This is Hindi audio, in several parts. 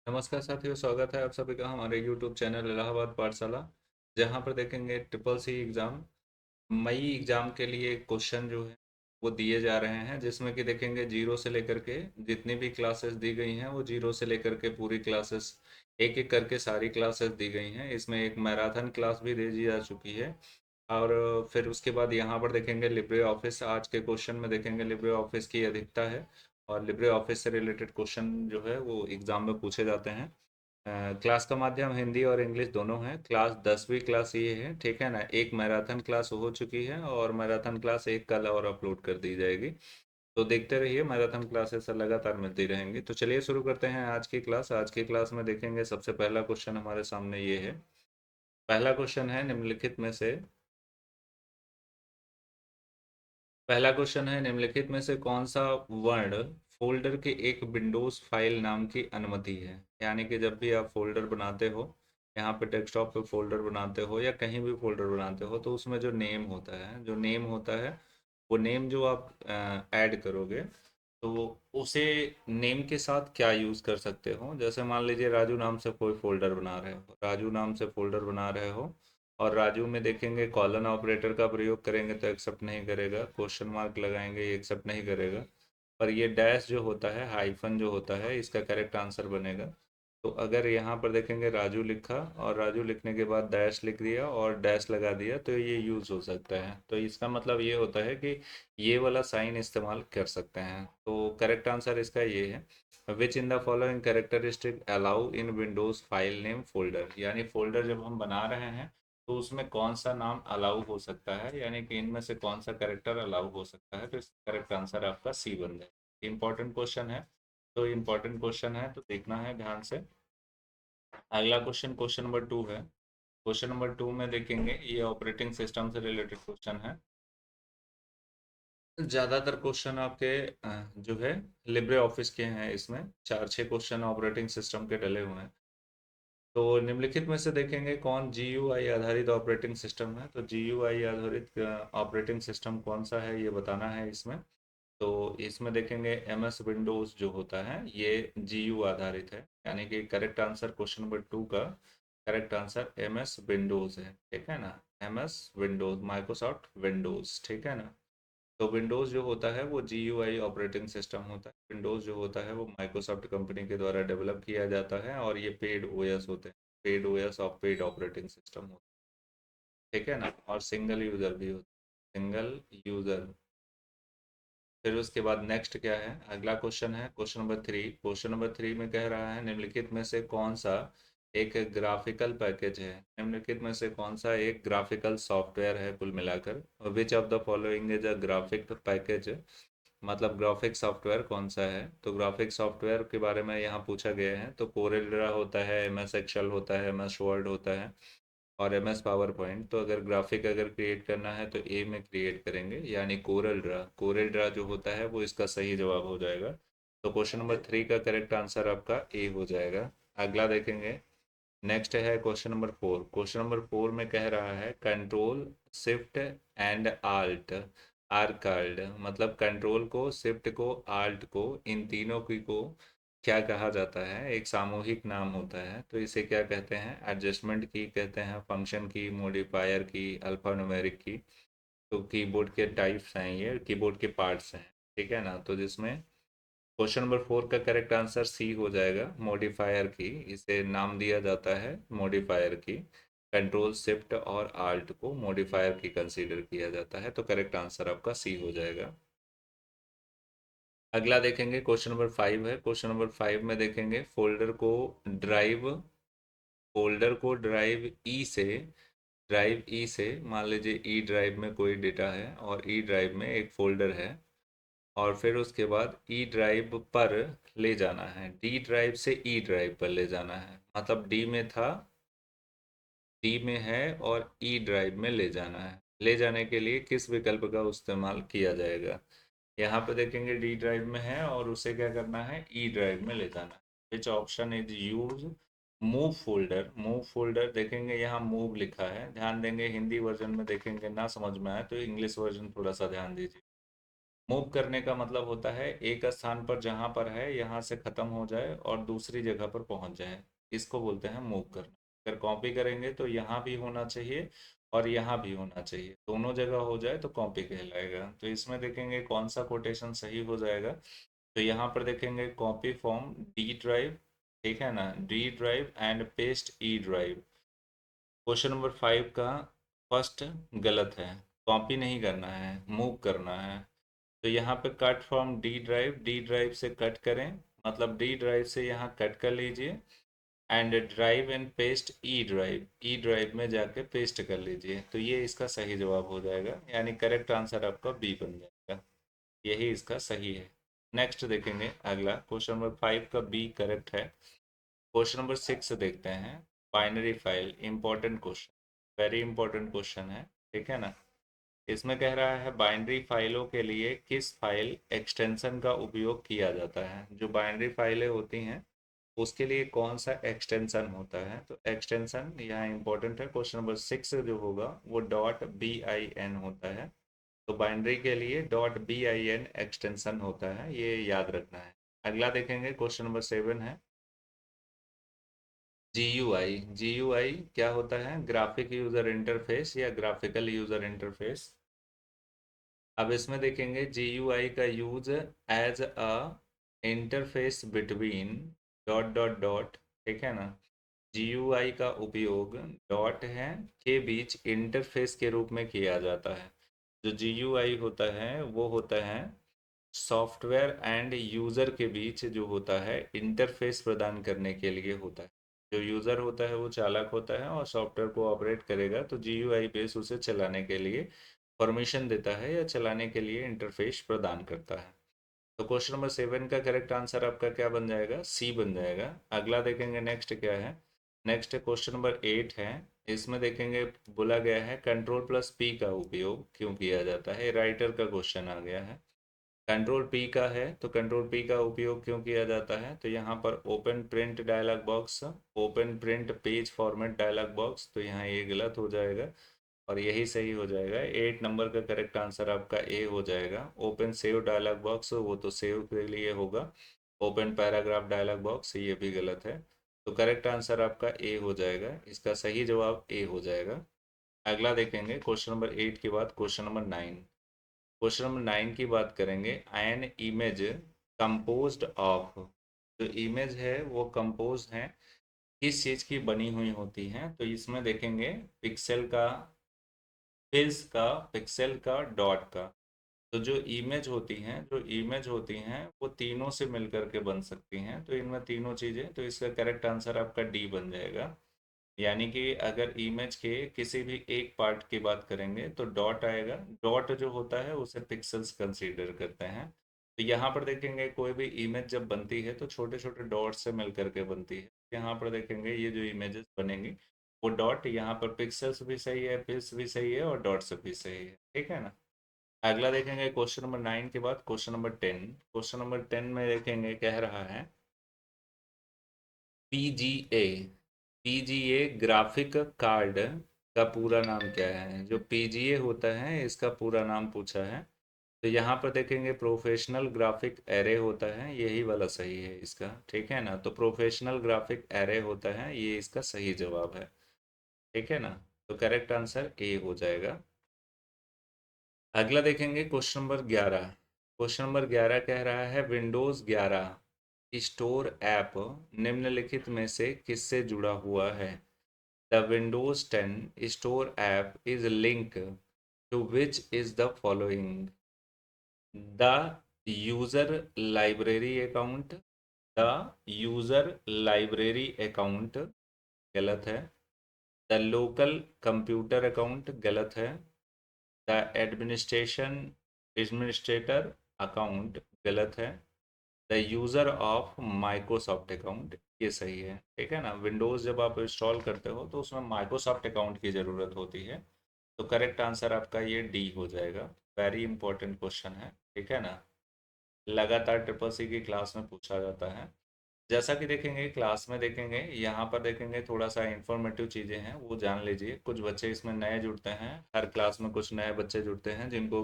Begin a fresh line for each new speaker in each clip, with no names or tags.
नमस्कार साथियों, स्वागत है आप सभी का हमारे YouTube चैनल इलाहाबाद पाठशाला। जहां पर देखेंगे ट्रिपल सी एग्ज़ाम मई एग्ज़ाम के लिए क्वेश्चन जो है वो दिए जा रहे हैं, जिसमें कि देखेंगे जीरो से लेकर के जितनी भी क्लासेस दी गई हैं वो जीरो से लेकर के पूरी क्लासेस एक एक करके सारी क्लासेस दी गई हैं। इसमें एक मैराथन क्लास भी दे दी जा चुकी है। और फिर उसके बाद यहाँ पर देखेंगे लिब्रे ऑफिस। आज के क्वेश्चन में देखेंगे लिब्रे ऑफिस की अधिकता है और लिब्रे ऑफिस से रिलेटेड क्वेश्चन जो है वो एग्ज़ाम में पूछे जाते हैं। क्लास का माध्यम हिंदी और इंग्लिश दोनों है। क्लास 10वीं क्लास ये है, ठीक है ना। एक मैराथन क्लास हो चुकी है और मैराथन क्लास एक कल और अपलोड कर दी जाएगी। तो देखते रहिए, मैराथन क्लासेस लगातार मिलती रहेंगी। तो चलिए शुरू करते हैं आज की क्लास। आज की क्लास में देखेंगे सबसे पहला क्वेश्चन हमारे सामने ये है। पहला क्वेश्चन है निम्नलिखित में से कौन सा वर्ण फोल्डर के एक विंडोज फाइल नाम की अनुमति है। यानी कि जब भी आप फोल्डर बनाते हो, यहाँ पे डेस्कटॉप पे फोल्डर बनाते हो या कहीं भी फोल्डर बनाते हो, तो उसमें जो नेम होता है वो नेम जो आप ऐड करोगे, तो उसे नेम के साथ क्या यूज़ कर सकते हो। जैसे मान लीजिए राजू नाम से कोई फोल्डर बना रहे हो, राजू नाम से फोल्डर बना रहे हो और राजू में देखेंगे कॉलन ऑपरेटर का प्रयोग करेंगे तो एक्सेप्ट नहीं करेगा, क्वेश्चन मार्क लगाएंगे ये एक्सेप्ट नहीं करेगा। पर ये डैश जो होता है, हाइफन जो होता है, इसका करेक्ट आंसर बनेगा। तो अगर यहाँ पर देखेंगे राजू लिखा और राजू लिखने के बाद डैश लिख दिया और डैश लगा दिया, तो ये यूज़ हो सकता है। तो इसका मतलब ये होता है कि ये वाला साइन इस्तेमाल कर सकते हैं। तो करेक्ट आंसर इसका ये है, which in the following characteristic allow in Windows file name folder. यानी फोल्डर जब हम बना रहे हैं तो उसमें कौन सा नाम अलाउ हो सकता है, यानी कि इनमें से कौन सा करेक्टर अलाउ हो सकता है। तो इसका करेक्ट आंसर आपका सी बन जाए। इंपॉर्टेंट क्वेश्चन है, तो इंपॉर्टेंट क्वेश्चन है तो देखना है ध्यान से। अगला क्वेश्चन, क्वेश्चन नंबर 2 है। क्वेश्चन नंबर 2 में देखेंगे, ये ऑपरेटिंग सिस्टम से रिलेटेड क्वेश्चन है। ज़्यादातर क्वेश्चन आपके जो है लिब्रे ऑफिस के हैं। इसमें चार छः क्वेश्चन ऑपरेटिंग सिस्टम के डले हुए हैं। तो निम्नलिखित में से देखेंगे कौन GUI आधारित ऑपरेटिंग सिस्टम है। तो GUI आधारित ऑपरेटिंग सिस्टम कौन सा है ये बताना है इसमें। तो इसमें देखेंगे MS विंडोज़ जो होता है ये GU आधारित है। यानी कि करेक्ट आंसर क्वेश्चन नंबर 2 का करेक्ट आंसर MS विंडोज़ है, ठीक है ना। MS विंडोज़, माइक्रोसॉफ्ट विंडोज़, ठीक है ना। तो विंडोज़ जो होता है वो GUI ऑपरेटिंग सिस्टम होता है। विंडोज़ जो होता है वो माइक्रोसॉफ्ट कंपनी के द्वारा डेवलप किया जाता है और ये पेड OS होते हैं। पेड OS और पेड ऑपरेटिंग सिस्टम होता है, ठीक है ना। और सिंगल यूज़र भी होता है, सिंगल यूज़र। फिर उसके बाद नेक्स्ट क्या है, अगला क्वेश्चन है क्वेश्चन नंबर 3। क्वेश्चन नंबर 3 में कह रहा है निम्नलिखित में से कौन सा एक ग्राफिकल पैकेज है। निम्नलिखित में से कौन सा एक ग्राफिकल सॉफ्टवेयर है कुल मिलाकर। Which of the following is a graphic package, मतलब ग्राफिक सॉफ्टवेयर कौन सा है। तो ग्राफिक सॉफ्टवेयर के बारे में यहाँ पूछा गया है। तो कोरेल ड्रा होता है, MS एक्सेल होता है, MS वर्ड होता है और MS पावर पॉइंट। तो अगर ग्राफिक अगर क्रिएट करना है तो ए में क्रिएट करेंगे, यानी कोरल ड्रा। कोरल ड्रा जो होता है वो इसका सही जवाब हो जाएगा। तो क्वेश्चन नंबर 3 का करेक्ट आंसर आपका ए हो जाएगा। अगला देखेंगे, नेक्स्ट है क्वेश्चन नंबर 4। क्वेश्चन नंबर 4 में कह रहा है control shift and alt are called, मतलब कंट्रोल को, शिफ्ट को, आल्ट को, इन तीनों की को क्या कहा जाता है। एक सामूहिक नाम होता है तो इसे क्या कहते हैं। एडजस्टमेंट की कहते हैं, फंक्शन की, मॉडिफायर की, अल्फा न्यूमेरिक की। तो कीबोर्ड के टाइप्स हैं, ये कीबोर्ड के पार्ट्स हैं, ठीक है ना। तो जिसमें क्वेश्चन नंबर 4 का करेक्ट आंसर सी हो जाएगा, मॉडिफायर की। इसे नाम दिया जाता है मॉडिफायर की। कंट्रोल शिफ्ट और आल्ट को मॉडिफायर की कंसीडर किया जाता है। तो करेक्ट आंसर आपका सी हो जाएगा। अगला देखेंगे क्वेश्चन नंबर 5 है। क्वेश्चन नंबर 5 में देखेंगे ड्राइव ड्राइव ई से मान लीजिए ई ड्राइव में कोई डेटा है और ई ड्राइव में एक फोल्डर है और फिर उसके बाद ई ड्राइव पर ले जाना है, डी ड्राइव से ई ड्राइव पर ले जाना है। मतलब डी में था, डी में है और ई ड्राइव में ले जाना है। ले जाने के लिए किस विकल्प का इस्तेमाल किया जाएगा। यहाँ पे देखेंगे डी ड्राइव में है और उसे क्या करना है, ई ड्राइव में ले जाना है। Which option is use move folder देखेंगे, यहाँ मूव लिखा है, ध्यान देंगे। हिंदी वर्जन में देखेंगे ना समझ में आए तो इंग्लिश वर्जन थोड़ा सा ध्यान दीजिए। मूव करने का मतलब होता है एक स्थान पर जहाँ पर है यहाँ से ख़त्म हो जाए और दूसरी जगह पर पहुँच जाए, इसको बोलते हैं मूव करना। अगर कॉपी करेंगे तो यहाँ भी होना चाहिए और यहाँ भी होना चाहिए, दोनों जगह हो जाए तो कॉपी कहलाएगा। तो इसमें देखेंगे कौन सा कोटेशन सही हो जाएगा। तो यहाँ पर देखेंगे कॉपी फ्रॉम डी ड्राइव, ठीक है ना, D drive and paste E drive. Question number 5 का फर्स्ट गलत है, कॉपी नहीं करना है, मूव करना है। तो यहाँ पे कट फ्रॉम डी ड्राइव से कट करें, मतलब डी ड्राइव से यहाँ कट कर लीजिए and drive and paste E drive में जाके पेस्ट कर लीजिए। तो ये इसका सही जवाब हो जाएगा, यानी करेक्ट आंसर आपका बी बन जाएगा, यही इसका सही है। नेक्स्ट देखेंगे अगला, क्वेश्चन नंबर 5 का बी करेक्ट है। क्वेश्चन नंबर 6 देखते हैं, binary file, important question, very important question है, ठीक है ना। इसमें कह रहा है बाइनरी फाइलों के लिए किस फाइल एक्सटेंशन का उपयोग किया जाता है। जो बाइनरी फाइलें होती हैं उसके लिए कौन सा एक्सटेंशन होता है। तो एक्सटेंशन यहाँ इंपॉर्टेंट है, क्वेश्चन नंबर 6 जो होगा वो .bin होता है। तो बाइनरी के लिए .bin एक्सटेंशन होता है, ये याद रखना है। अगला देखेंगे क्वेश्चन नंबर 7 है GUI क्या होता है, ग्राफिक यूजर इंटरफेस या ग्राफिकल यूजर इंटरफेस। अब इसमें देखेंगे GUI का use as a interface between dot, ठीक है ना। GUI का उपयोग डॉट है के बीच इंटरफेस के रूप में किया जाता है। जो GUI होता है वो होता है सॉफ्टवेयर एंड यूज़र के बीच जो होता है इंटरफेस प्रदान करने के लिए होता है। जो यूज़र होता है वो चालाक होता है और सॉफ्टवेयर को ऑपरेट करेगा, तो GUI बेस उसे चलाने के लिए परमिशन देता है या चलाने के लिए इंटरफेस प्रदान करता है। तो क्वेश्चन नंबर 7 का करेक्ट आंसर आपका क्या बन जाएगा, सी बन जाएगा। अगला देखेंगे नेक्स्ट क्या है। नेक्स्ट क्वेश्चन नंबर 8 है। इसमें देखेंगे बोला गया है कंट्रोल+P का उपयोग क्यों किया जाता है, राइटर का क्वेश्चन आ गया है। कंट्रोल पी का है, तो कंट्रोल पी का उपयोग क्यों किया जाता है। तो यहाँ पर open print dialog box, open print page format dialog box, तो यहाँ ये गलत हो जाएगा और यही सही हो जाएगा। 8 नंबर का करेक्ट आंसर आपका ए हो जाएगा। ओपन सेव डायलॉग बॉक्स वो तो सेव के लिए होगा, ओपन पैराग्राफ डायलॉग बॉक्स ये भी गलत है। तो करेक्ट आंसर आपका ए हो जाएगा, इसका सही जवाब ए हो जाएगा। अगला देखेंगे क्वेश्चन नंबर 8 के बाद क्वेश्चन नंबर 9। क्वेश्चन नंबर 9 की बात करेंगे, एन इमेज कंपोज्ड ऑफ। जो इमेज है वो कंपोज है किस चीज़ की बनी हुई होती हैं। तो इसमें देखेंगे पिक्सल का, फिल्स का, पिक्सल का, डॉट का। तो जो इमेज होती हैं, जो इमेज होती हैं वो तीनों से मिलकर के बन सकती हैं, तो इनमें तीनों चीज़ें, तो इसका करेक्ट आंसर आपका डी बन जाएगा। यानी कि अगर इमेज के किसी भी एक पार्ट की बात करेंगे तो डॉट आएगा, डॉट जो होता है उसे पिक्सेल्स कंसीडर करते हैं। तो यहाँ पर देखेंगे कोई भी इमेज जब बनती है तो छोटे छोटे डॉट से मिल करके बनती है। यहाँ पर देखेंगे ये जो इमेजेस बनेंगी वो डॉट, यहाँ पर पिक्सेल्स भी सही है, पिक्स भी सही है और डॉट्स भी सही है, ठीक है ना। अगला देखेंगे क्वेश्चन नंबर 9 के बाद क्वेश्चन नंबर 10। क्वेश्चन नंबर 10 में देखेंगे कह रहा है पीजीए, पीजीए ग्राफिक कार्ड का पूरा नाम क्या है। जो पीजीए होता है इसका पूरा नाम पूछा है। तो यहाँ पर देखेंगे प्रोफेशनल ग्राफिक एरे होता है, यही वाला सही है इसका, ठीक है ना। तो प्रोफेशनल ग्राफिक एरे होता है, ये इसका सही जवाब है, ठीक है ना। तो करेक्ट आंसर ए हो जाएगा। अगला देखेंगे क्वेश्चन नंबर 11। क्वेश्चन नंबर 11 कह रहा है विंडोज़ 11 स्टोर ऐप निम्नलिखित में से किससे जुड़ा हुआ है। The Windows 10 store app is link to which is the following. The user library account, the user library account गलत है। द लोकल कंप्यूटर अकाउंट गलत है। द एडमिनिस्ट्रेशन एडमिनिस्ट्रेटर अकाउंट गलत है। The user of Microsoft account ये सही है, ठीक है ना। विंडोज़ जब आप इंस्टॉल करते हो तो उसमें माइक्रोसॉफ्ट अकाउंट की ज़रूरत होती है। तो करेक्ट आंसर आपका ये डी हो जाएगा। वेरी इंपॉर्टेंट क्वेश्चन है, ठीक है ना। लगातार ट्रिपल सी की क्लास में पूछा जाता है। जैसा कि देखेंगे क्लास में देखेंगे, यहाँ पर देखेंगे थोड़ा सा इंफॉर्मेटिव चीज़ें हैं वो जान लीजिए। कुछ बच्चे इसमें नए जुड़ते हैं, हर क्लास में कुछ नए बच्चे जुड़ते हैं जिनको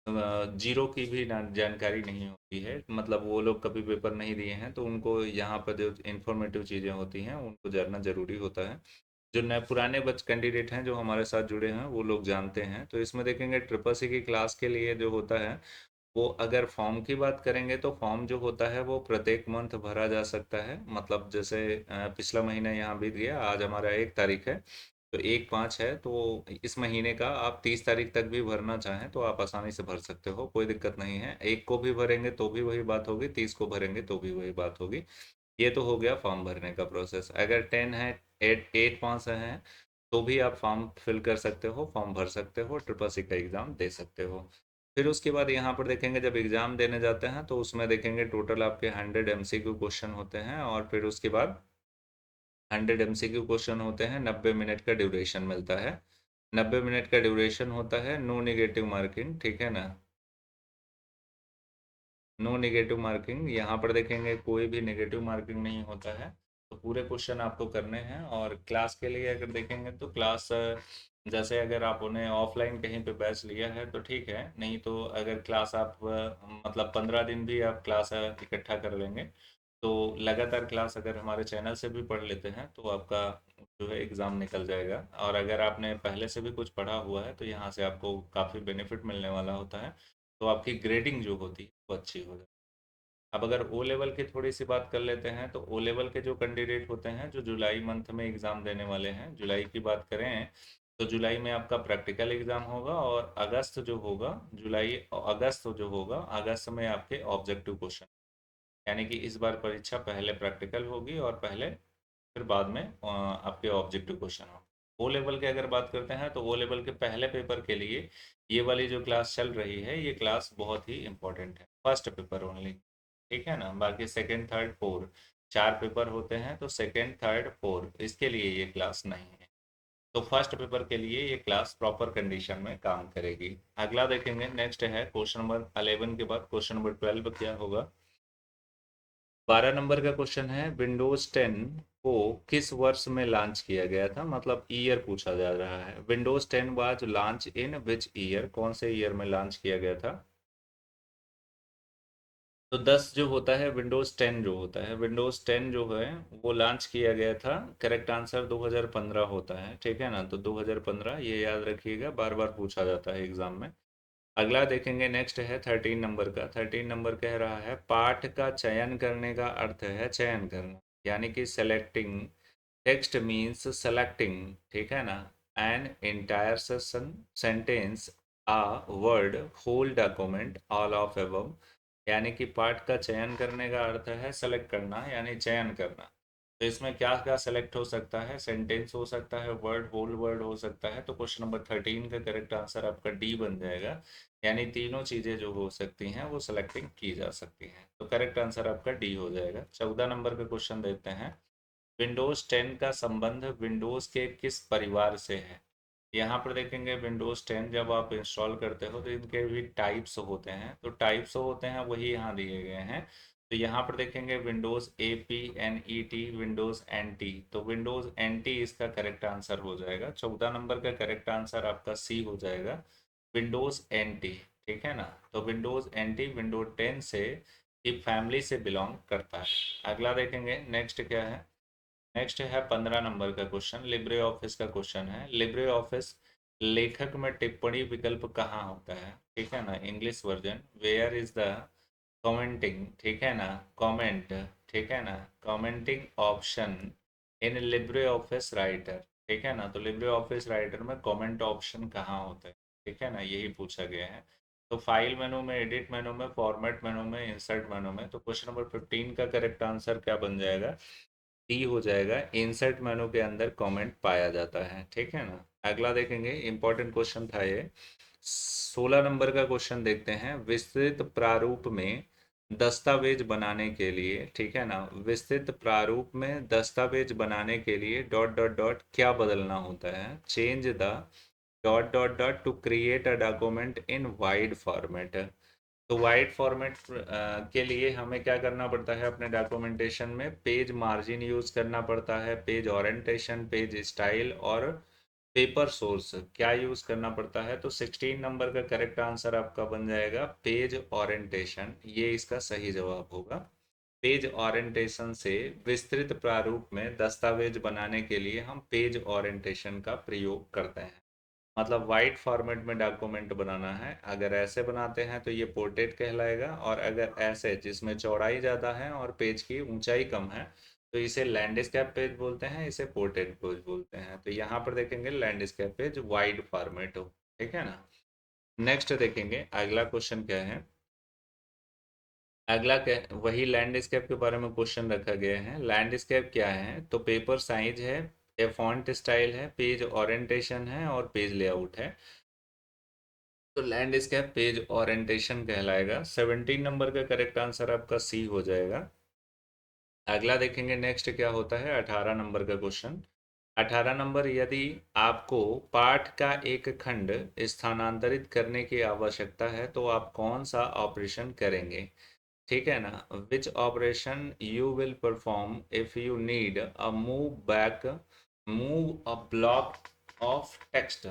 जीरो की भी जानकारी नहीं होती है, मतलब वो लोग कभी पेपर नहीं दिए हैं, तो उनको यहाँ पर जो इंफॉर्मेटिव चीज़ें होती हैं उनको जानना ज़रूरी होता है। जो नए पुराने बच कैंडिडेट हैं जो हमारे साथ जुड़े हैं वो लोग जानते हैं। तो इसमें देखेंगे ट्रिपल सी की क्लास के लिए जो होता है, वो अगर फॉर्म की बात करेंगे तो फॉर्म जो होता है वो प्रत्येक मंथ भरा जा सकता है। मतलब जैसे पिछला महीना यहाँ बीत गया, आज हमारा 1 तारीख है, तो 1/5 है, तो इस महीने का आप 30 तारीख तक भी भरना चाहें तो आप आसानी से भर सकते हो, कोई दिक्कत नहीं है। 1 को भी भरेंगे तो भी वही बात होगी, 30 को भरेंगे तो भी वही बात होगी। ये तो हो गया फॉर्म भरने का प्रोसेस। अगर 10 है, 8 है, तो भी आप फॉर्म फिल कर सकते हो, फॉर्म भर सकते हो, ट्रिपल सी का एग्ज़ाम दे सकते हो। फिर उसके बाद यहाँ पर देखेंगे जब एग्ज़ाम देने जाते हैं तो उसमें देखेंगे टोटल आपके 100 MCQ क्वेश्चन होते हैं, और फिर उसके बाद 100 MCQ क्वेश्चन होते हैं, 90 मिनट का ड्यूरेशन मिलता है। 90 मिनट का ड्यूरेशन होता है, नो नेगेटिव मार्किंग, ठीक है ना। नो नेगेटिव मार्किंग, यहाँ पर देखेंगे कोई भी नेगेटिव मार्किंग नहीं होता है। तो पूरे क्वेश्चन आपको करने हैं। और क्लास के लिए अगर देखेंगे तो क्लास जैसे अगर आपने ऑफलाइन कहीं पे बैच लिया है तो ठीक है, नहीं तो अगर क्लास आप मतलब 15 दिन भी आप क्लास इकट्ठा कर लेंगे, तो लगातार क्लास अगर हमारे चैनल से भी पढ़ लेते हैं तो आपका जो है एग्ज़ाम निकल जाएगा। और अगर आपने पहले से भी कुछ पढ़ा हुआ है तो यहाँ से आपको काफ़ी बेनिफिट मिलने वाला होता है, तो आपकी ग्रेडिंग जो होती है वो अच्छी हो जाती है। अब अगर ओ लेवल की थोड़ी सी बात कर लेते हैं, तो ओ लेवल के जो कैंडिडेट होते हैं जो जुलाई मंथ में एग्ज़ाम देने वाले हैं, जुलाई की बात करें तो जुलाई में आपका प्रैक्टिकल एग्ज़ाम होगा, और अगस्त जो होगा, जुलाई अगस्त जो होगा, अगस्त में आपके ऑब्जेक्टिव क्वेश्चन, यानी कि इस बार परीक्षा पहले प्रैक्टिकल होगी और पहले फिर बाद में आपके ऑब्जेक्टिव क्वेश्चन हो। ओ लेवल की अगर बात करते हैं तो ओ लेवल के पहले पेपर के लिए ये वाली जो क्लास चल रही है, ये क्लास बहुत ही इंपॉर्टेंट है, फर्स्ट पेपर ओनली, ठीक है ना। बाकी सेकंड थर्ड फोर्थ 4 पेपर होते हैं, तो सेकंड थर्ड फोर्थ इसके लिए ये क्लास नहीं है। तो फर्स्ट पेपर के लिए ये क्लास प्रॉपर कंडीशन में काम करेगी। अगला देखेंगे, नेक्स्ट है क्वेश्चन नंबर 11 के बाद क्वेश्चन नंबर 12 क्या होगा। 12 नंबर का क्वेश्चन है, विंडोज 10 को किस वर्ष में लॉन्च किया गया था, मतलब ईयर पूछा जा रहा है। Windows 10 was launch in which year, कौन से ईयर में लॉन्च किया गया था। तो 10 जो होता है, विंडोज 10 जो होता है, विंडोज 10 जो है वो लॉन्च किया गया था, करेक्ट आंसर 2015 होता है, ठीक है ना। तो 2015 ये याद रखिएगा, बार बार पूछा जाता है एग्जाम में। अगला देखेंगे, नेक्स्ट है 13 नंबर का। 13 नंबर कह रहा है, पाठ का चयन करने का अर्थ है चयन करना, यानी कि सेलेक्टिंग। टेक्स्ट मीन्स सेलेक्टिंग, ठीक है ना। An entire sentence, a word, whole document, all of above, यानी कि पाठ का चयन करने का अर्थ है सेलेक्ट करना, यानी चयन करना। तो इसमें क्या क्या सेलेक्ट हो सकता है, सेंटेंस हो सकता है, वर्ड, होल वर्ड हो सकता है। तो क्वेश्चन नंबर 13 का करेक्ट आंसर आपका डी बन जाएगा, यानी तीनों चीज़ें जो हो सकती हैं वो सेलेक्टिंग की जा सकती हैं। तो करेक्ट आंसर आपका डी हो जाएगा। 14 नंबर का क्वेश्चन देखते हैं, विंडोज 10 का संबंध विंडोज के किस परिवार से है। यहाँ पर देखेंगे, विंडोज 10 जब आप इंस्टॉल करते हो तो इनके भी टाइप्स होते हैं, तो टाइप्स होते हैं वही यहाँ दिए गए हैं। तो यहाँ पर देखेंगे विंडोज APNET, विंडोज NT, तो विंडोज NT इसका करेक्ट आंसर हो जाएगा। 14 नंबर का करेक्ट आंसर आपका सी हो जाएगा, विंडोज NT, ठीक है ना। तो विंडोज NT विंडोज 10 से एक फैमिली से बिलोंग करता है। अगला देखेंगे, नेक्स्ट क्या है। नेक्स्ट है 15 नंबर का क्वेश्चन, लिब्रे ऑफिस का क्वेश्चन है। लिब्रे ऑफिस लेखक में टिप्पणी विकल्प कहाँ होता है, ठीक है ना। English version, where is the commenting, ठीक है ना, कमेंट, ठीक है ना, commenting option in Libre Office Writer, ठीक है ना। तो लिब्रे ऑफिस राइटर में कमेंट ऑप्शन कहाँ होता है, ठीक है ना, यही पूछा गया है। तो फाइल मेनू में, एडिट मेनू में, फॉर्मेट मेनू में, इंसर्ट मेनू में। तो क्वेश्चन नंबर 15 का करेक्ट आंसर क्या बन जाएगा, डी हो जाएगा, इंसर्ट मेनू के अंदर कमेंट पाया जाता है, ठीक है ना। अगला देखेंगे, इंपॉर्टेंट क्वेश्चन था ये। 16 नंबर का क्वेश्चन देखते हैं, विस्तृत प्रारूप में दस्तावेज बनाने के लिए, ठीक है ना, विस्तृत प्रारूप में दस्तावेज बनाने के लिए डॉट डॉट डॉट क्या बदलना होता है, change the dot dot dot to create a document in wide format. तो वाइड फॉर्मेट के लिए हमें क्या करना पड़ता है, अपने डॉक्यूमेंटेशन में पेज मार्जिन यूज़ करना पड़ता है, पेज ओरिएंटेशन, पेज स्टाइल और पेपर सोर्स क्या यूज करना पड़ता है, तो 16 नंबर का करेक्ट आंसर आपका बन जाएगा पेज ओरिएंटेशन, ये इसका सही जवाब होगा। पेज ओरिएंटेशन से विस्तृत प्रारूप में दस्तावेज बनाने के लिए हम पेज ओरिएंटेशन का प्रयोग करते हैं। मतलब वाइड फॉर्मेट में डॉक्यूमेंट बनाना है, अगर ऐसे बनाते हैं तो ये पोर्ट्रेट कहलाएगा, और अगर ऐसे जिसमें चौड़ाई ज़्यादा है और पेज की ऊंचाई कम है तो इसे लैंडस्केप पेज बोलते हैं, इसे पोर्ट्रेट पेज बोलते हैं। तो यहाँ पर देखेंगे लैंडस्केप पेज वाइड फॉर्मेट हो, ठीक है ना। नेक्स्ट देखेंगे अगला क्वेश्चन क्या है। अगला क्या, वही लैंडस्केप के बारे में क्वेश्चन रखा गया है। लैंडस्केप क्या है, तो पेपर साइज है, ए फॉन्ट स्टाइल है, पेज ओरिएंटेशन है और पेज लेआउट है। तो लैंडस्केप पेज ओरिएंटेशन कहलाएगा। 17 नंबर का करेक्ट आंसर आपका सी हो जाएगा। अगला देखेंगे नेक्स्ट क्या होता है, 18 नंबर का क्वेश्चन। 18 नंबर, यदि आपको पाठ का एक खंड स्थानांतरित करने की आवश्यकता है तो आप कौन सा ऑपरेशन करेंगे, ठीक है ना। Which operation you will perform if you need a move a block of text.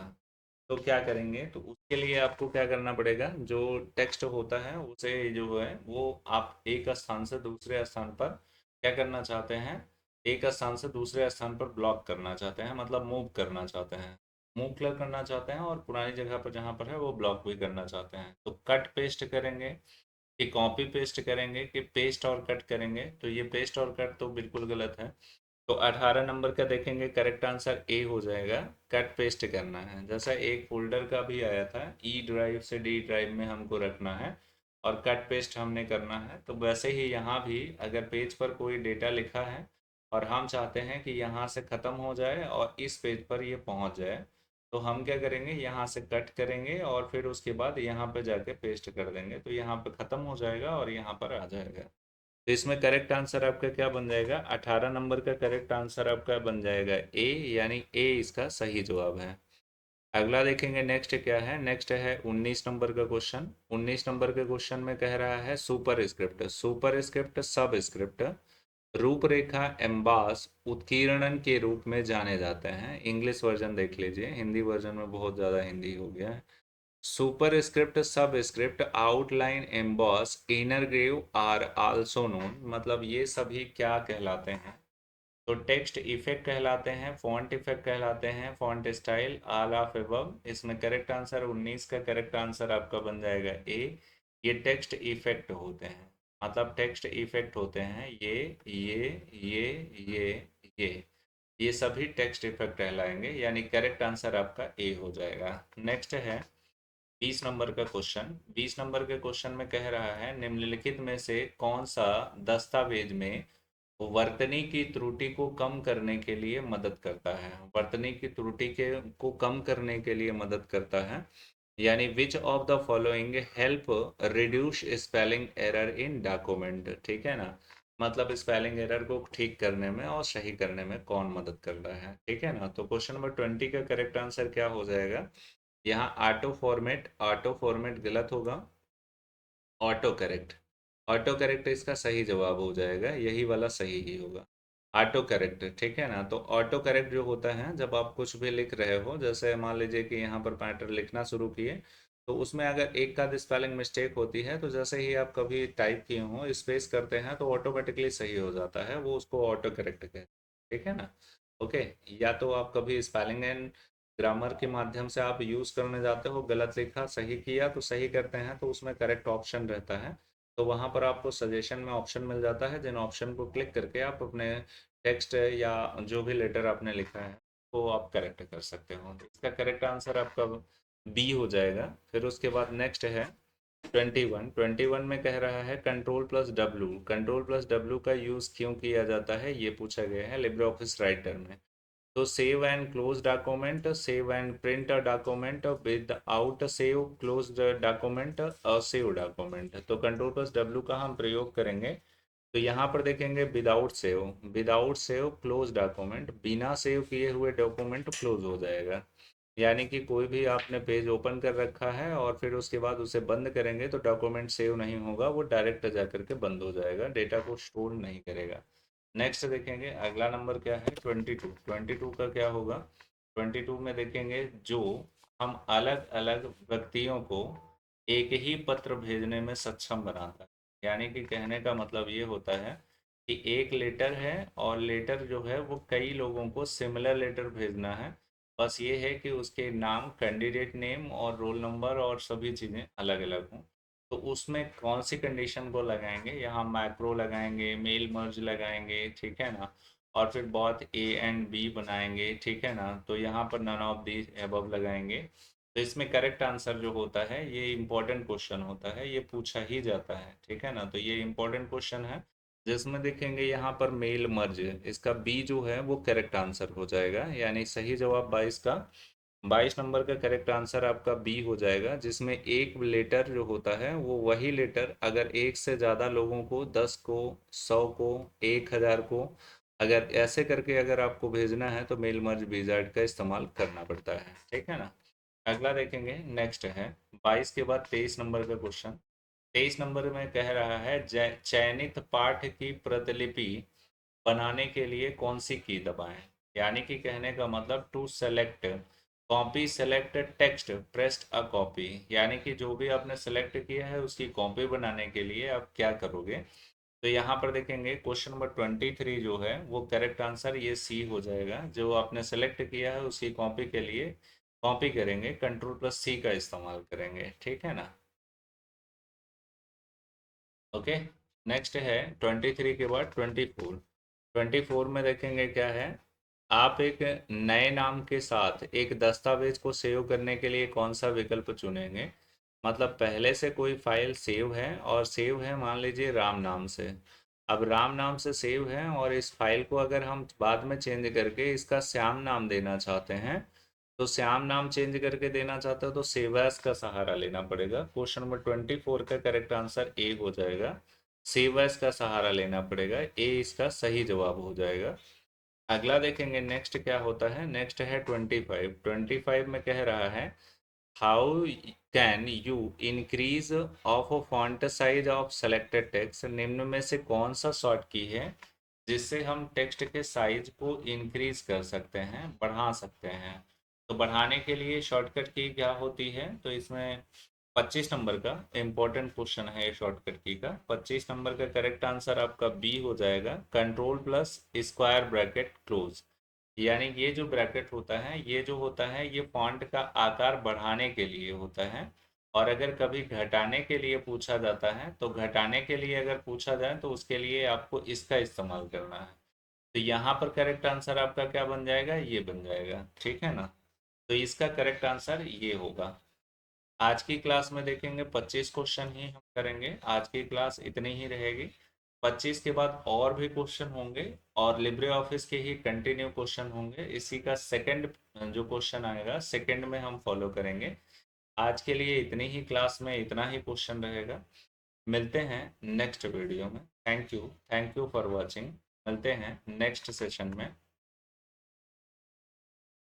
तो क्या करेंगे, तो उसके लिए आपको क्या करना पड़ेगा, जो टेक्स्ट होता है उसे जो है वो आप एक स्थान से दूसरे स्थान पर क्या करना चाहते हैं, एक स्थान से दूसरे स्थान पर ब्लॉक करना चाहते हैं, मतलब मूव करना चाहते हैं, मूव क्लियर करना चाहते हैं, और पुरानी जगह पर जहाँ पर है वो ब्लॉक भी करना चाहते हैं। तो कट पेस्ट करेंगे कि कॉपी पेस्ट करेंगे कि पेस्ट और कट करेंगे, तो ये पेस्ट और कट तो बिल्कुल गलत है। तो 18 नंबर का देखेंगे करेक्ट आंसर ए हो जाएगा, कट पेस्ट करना है। जैसा एक फोल्डर का भी आया था, ई ड्राइव से डी ड्राइव में हमको रखना है और कट पेस्ट हमने करना है, तो वैसे ही यहाँ भी अगर पेज पर कोई डेटा लिखा है और हम चाहते हैं कि यहाँ से ख़त्म हो जाए और इस पेज पर ये पहुँच जाए, तो हम क्या करेंगे, यहाँ से कट करेंगे और फिर उसके बाद यहाँ पे जाके पेस्ट कर देंगे, तो यहाँ पे ख़त्म हो जाएगा और यहाँ पर आ जाएगा। तो इसमें करेक्ट आंसर आपका क्या बन जाएगा, 18 नंबर का करेक्ट आंसर आपका बन जाएगा ए, यानी ए इसका सही जवाब है। अगला देखेंगे नेक्स्ट क्या है। नेक्स्ट है 19 नंबर का क्वेश्चन। 19 नंबर के क्वेश्चन में कह रहा है सुपर स्क्रिप्ट, सुपर स्क्रिप्ट, सब स्क्रिप्ट, रूपरेखा, एम्बास, उत्कीर्णन के रूप में जाने जाते हैं। इंग्लिश वर्जन देख लीजिए, हिंदी वर्जन में बहुत ज़्यादा हिंदी हो गया है। Superscript, subscript, outline, emboss, engrave are also known, मतलब ये सभी क्या कहलाते हैं, तो टेक्स्ट इफेक्ट कहलाते हैं, फॉन्ट इफेक्ट कहलाते हैं, font style, all of above. इसमें करेक्ट आंसर 19 का करेक्ट आंसर आपका बन जाएगा ए। ये टेक्स्ट इफेक्ट होते हैं, मतलब टेक्स्ट इफेक्ट होते हैं ये ये ये ये सभी टेक्स्ट इफेक्ट कहलाएंगे, यानी करेक्ट आंसर आपका ए हो जाएगा। नेक्स्ट है 20 नंबर का क्वेश्चन। 20 नंबर के क्वेश्चन में कह रहा है निम्नलिखित में से कौन सा दस्तावेज में वर्तनी की त्रुटि को कम करने के लिए मदद करता है, वर्तनी की त्रुटि के को कम करने के लिए मदद करता है, यानी which of the following help reduce spelling error in document, ठीक है ना। मतलब स्पेलिंग एरर को ठीक करने में और सही करने में कौन मदद कर रहा है, ठीक है ना। तो क्वेश्चन नंबर 20 का करेक्ट आंसर क्या हो जाएगा, यहाँ ऑटो फॉर्मेट गलत होगा, ऑटो करेक्ट, ऑटो करेक्ट इसका सही जवाब हो जाएगा, यही वाला सही ही होगा, ऑटो करेक्ट, ठीक है ना। तो ऑटो करेक्ट जो होता है, जब आप कुछ भी लिख रहे हो, जैसे मान लीजिए कि यहाँ पर पैटर्न लिखना शुरू किए, तो उसमें अगर एक का स्पेलिंग मिस्टेक होती है, तो जैसे ही आप कभी टाइप किए हो स्पेस करते हैं तो ऑटोमेटिकली सही हो जाता है, वो उसको ऑटो करेक्ट कहते हैं, ठीक है ना। ओके, या तो आप कभी स्पेलिंग एंड ग्रामर के माध्यम से आप यूज़ करने जाते हो, गलत लिखा सही किया तो सही करते हैं, तो उसमें करेक्ट ऑप्शन रहता है, तो वहाँ पर आपको सजेशन में ऑप्शन मिल जाता है, जिन ऑप्शन को क्लिक करके आप अपने टेक्स्ट या जो भी लेटर आपने लिखा है वो आप करेक्ट कर सकते हो। तो इसका करेक्ट आंसर आपका बी हो जाएगा। फिर उसके बाद नेक्स्ट है 21। 21 में कह रहा है control plus W, control plus W का यूज़ क्यों किया जाता है, ये पूछा गया है लिब्रे ऑफिस राइटर में। तो save and close document, save and print document, without save close document, save document. तो कंट्रोल प्लस डब्ल्यू का हम प्रयोग करेंगे, तो यहाँ पर देखेंगे without save, without save close document, बिना सेव किए हुए डॉक्यूमेंट क्लोज हो जाएगा। यानी कि कोई भी आपने पेज ओपन कर रखा है और फिर उसके बाद उसे बंद करेंगे तो डॉक्यूमेंट सेव नहीं होगा, वो डायरेक्ट जा करके बंद हो जाएगा, डेटा को स्टोर नहीं करेगा। नेक्स्ट देखेंगे अगला नंबर क्या है 22। 22 का क्या होगा, 22 में देखेंगे, जो हम अलग अलग व्यक्तियों को एक ही पत्र भेजने में सक्षम बनाता है। यानी कि कहने का मतलब ये होता है कि एक लेटर है और लेटर जो है वो कई लोगों को सिमिलर लेटर भेजना है। बस ये है कि उसके नाम, कैंडिडेट नेम और रोल नंबर और सभी चीज़ें अलग अलग हों। तो उसमें कौन सी कंडीशन को लगाएंगे, यहाँ मैक्रो लगाएंगे, मेल मर्ज लगाएंगे, ठीक है ना, और फिर बहुत ए एंड बी बनाएंगे, ठीक है ना, तो यहाँ पर नन ऑफ दी एबव लगाएंगे। तो इसमें करेक्ट आंसर जो होता है, ये इम्पोर्टेंट क्वेश्चन होता है, ये पूछा ही जाता है, ठीक है ना, तो ये इम्पोर्टेंट क्वेश्चन है। जिसमें देखेंगे यहाँ पर मेल मर्ज, इसका बी जो है वो करेक्ट आंसर हो जाएगा, यानी सही जवाब 22 का, 22 नंबर का करेक्ट आंसर आपका बी हो जाएगा। जिसमें एक लेटर जो होता है वो वही लेटर अगर एक से ज़्यादा लोगों को, 10 को, 100 को, 1000 को, अगर ऐसे करके अगर आपको भेजना है तो मेल मर्ज विजार्ड का इस्तेमाल करना पड़ता है, ठीक है ना। अगला देखेंगे, नेक्स्ट है 22 के बाद 23 नंबर का क्वेश्चन। 23 नंबर में कह रहा है, चयनित पाठ की प्रतिलिपि बनाने के लिए कौन सी की दबाएं। यानी कि कहने का मतलब, to select copy select text pressed a copy, यानी कि जो भी आपने सेलेक्ट किया है उसकी कॉपी बनाने के लिए आप क्या करोगे। तो यहाँ पर देखेंगे क्वेश्चन नंबर 23 जो है वो करेक्ट आंसर ये सी हो जाएगा। जो आपने सेलेक्ट किया है उसकी कॉपी के लिए कॉपी करेंगे, कंट्रोल प्लस सी का इस्तेमाल करेंगे, ठीक है ना। ओके, नेक्स्ट है 23 के बाद 24। 24 में देखेंगे क्या है, आप एक नए नाम के साथ एक दस्तावेज को सेव करने के लिए कौन सा विकल्प चुनेंगे। मतलब पहले से कोई फाइल सेव है, और सेव है मान लीजिए राम नाम से। अब राम नाम से सेव है और इस फाइल को अगर हम बाद में चेंज करके इसका श्याम नाम देना चाहते हैं, तो श्याम नाम चेंज करके देना चाहते हो तो सेव एज का सहारा लेना पड़ेगा। क्वेश्चन नंबर 24 का करेक्ट आंसर ए हो जाएगा, सेव एज का सहारा लेना पड़ेगा, ए इसका सही जवाब हो जाएगा। अगला देखेंगे नेक्स्ट क्या होता है, नेक्स्ट है 25। 25 में कह रहा है, how can you increase of font size of selected text. निम्न में से कौन सा शॉर्ट की है जिससे हम टेक्स्ट के साइज को इंक्रीज कर सकते हैं, बढ़ा सकते हैं। तो बढ़ाने के लिए शॉर्टकट की क्या होती है, तो इसमें 25 नंबर का इम्पोर्टेंट क्वेश्चन है ये शॉर्टकट की का। 25 नंबर का करेक्ट आंसर आपका बी हो जाएगा, control plus square bracket close. यानी ये जो ब्रैकेट होता है, ये जो होता है ये फॉन्ट का आकार बढ़ाने के लिए होता है। और अगर कभी घटाने के लिए पूछा जाता है, तो घटाने के लिए अगर पूछा जाए तो उसके लिए आपको इसका इस्तेमाल करना है। तो यहाँ पर करेक्ट आंसर आपका क्या बन जाएगा, ये बन जाएगा, ठीक है ना। तो इसका करेक्ट आंसर ये होगा। आज की क्लास में देखेंगे 25 क्वेश्चन ही हम करेंगे, आज की क्लास इतनी ही रहेगी। 25 के बाद और भी क्वेश्चन होंगे, और लिब्रे ऑफिस के ही कंटिन्यू क्वेश्चन होंगे। इसी का सेकंड जो क्वेश्चन आएगा, सेकंड में हम फॉलो करेंगे। आज के लिए इतनी ही क्लास में इतना ही क्वेश्चन रहेगा। मिलते हैं नेक्स्ट वीडियो में। Thank you for watching. मिलते हैं नेक्स्ट सेशन में।